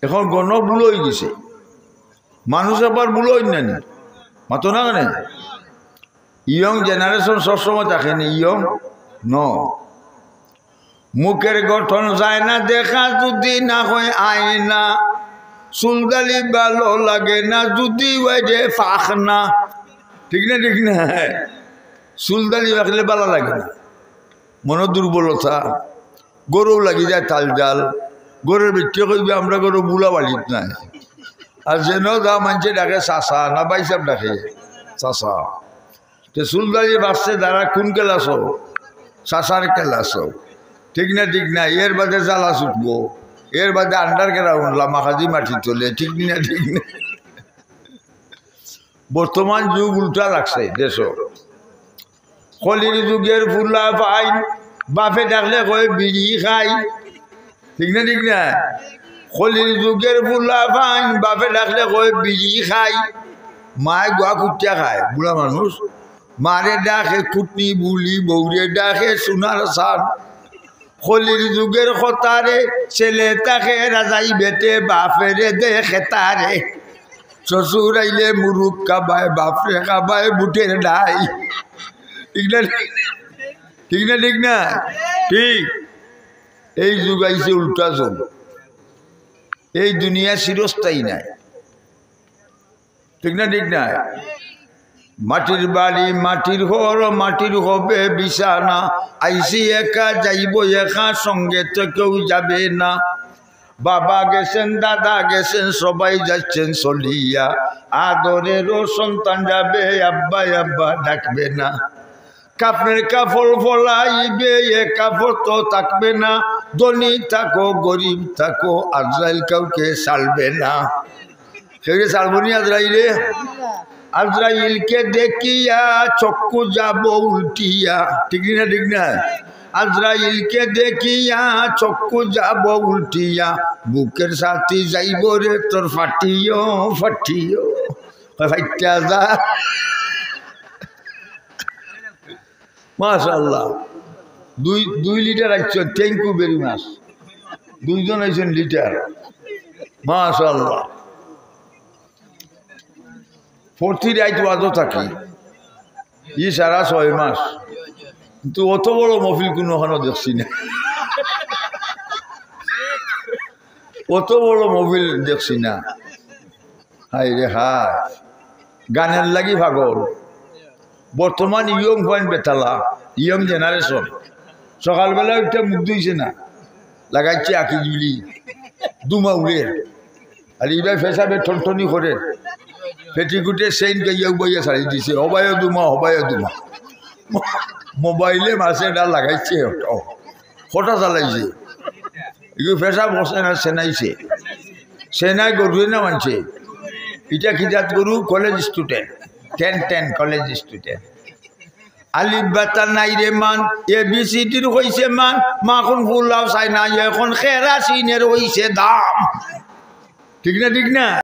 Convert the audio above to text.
এখন গণ ভুল হয়ে গেছে মানুষ আবার ভুল হই না মাতো না কেন ইয়ং জেনারেশন সবসময় থাকেনি ইয়ং ন মুখের গঠন যায় না দেখা যদি না হয় আয়না চুলদালি ভালো লাগে না যদি ওই ফাঁক না ঠিক না চুলদালি রাখলে ভালো লাগে না মন দুর্বলতা গরু লাগি যায় তাল জাল গরুর ভিতরে কইবে আমরা গরু বুলা বালিত নাই আর যেন যা মানছে ডাকে চাষা না বাইসাব ডাকে চাষা তো চুলদালি বাঁচছে দ্বারা কোন কেলাস চাষার কেলাস ঠিক না এর বাদে জ্বালা ছুটবো এর বাদে আন্ডার কেরা উঠলাম মাখাজি মাটি তোলে ঠিক না বর্তমান যুগ উল্টা লাগছে দেশ কলির যুগের ফুলা পাই বাপে ডাকলে কয় বিড়ি খাই ঠিক না কলির যুগের ফুলা পাই বাপে ডাকলে কয় বিড়ি খাই মায় গোয়া কুটিয়া খায় বুড়া মানুষ মারে ডাকে কুটনি বুলি বৌরে ডাকে সোনার সান কলির যুগের খতারে ছেলে তাকে রাজাই বেটে বাপেরে দেখে তারে শ্বশুর আইলে মুরুখ কাবায় বাপরে কাবায় বুটের ডাই ঠিক না ঠিক এই যুগ আইছে উল্টা যুগ এই দুনিয়া চিরস্থায়ী নাই ঠিক না মাটির বাড়ি মাটির ঘর মাটির হবে বিছানা আইসি একা যাইব একা সঙ্গে তো কেউ যাবে না বাবা গেছেন দাদা গেছেন সবাই যাচ্ছেন চলিয়া আদরেরও সন্তান যাবে আব্বা আব্বা ডাকবে না কাপড়ের কাপড় ফলাইবে এ কাপড় তো থাকবে না ধনী থাকো গরিব থাকো আজরাইল কাউকে ছাড়বে না সেগুলো ছাড়বো নি আজরাইলে আজরাইলকে দেখিয়া চক্ষু যাব উল্টিয়া ঠিক না আজরাইলকে দেখিয়া চক্ষু যাব উল্টিয়া বুকের সাথী যাইব রে তোর ফাটিও ফাইটা যা মাশাআল্লাহ 2 লিটার আইছেন থ্যাংক ইউ ভেরি মাচ 2 জন আইছেন লিটার মাশাআল্লাহ 40 রাইত ওয়াজও থাকি ই সারা 6 মাস কিন্তু অত বড় মহফিল কোনোখানে দেখছি না অত বড় মহফিল দেখছি না হাই রে হাই গানের লাগি পাগল বর্তমান ইয়ং পয়েন্ট বেতালা ইয়ং জেনারেশন সকালবেলা একটা মুখ ধুইছে না লাগাইছে আঁকি জুলি দুমা উড়ে আর এইবার ফেসাবে ঠনঠনি করে পেটিকুটে সেইন গাইয়া বইয়া ছাড়ি দিছে হবায় দুমা মোবাইলে মাসে ডাল লাগাইছে ফটা চালাইছে এগুলো ফেসা বসে না সেনাইছে সেনাই গরুয়ে না মানছে এটা খিজাত গরু কলেজ স্টুডেন্ট 10 কলেজ স্টুডেন্ট আলিফ বাতা নাই রে মান ABCD হইছে মান মাখন ফুলাও চাই না এখন খেরা সিনের হইছে দাম ঠিক না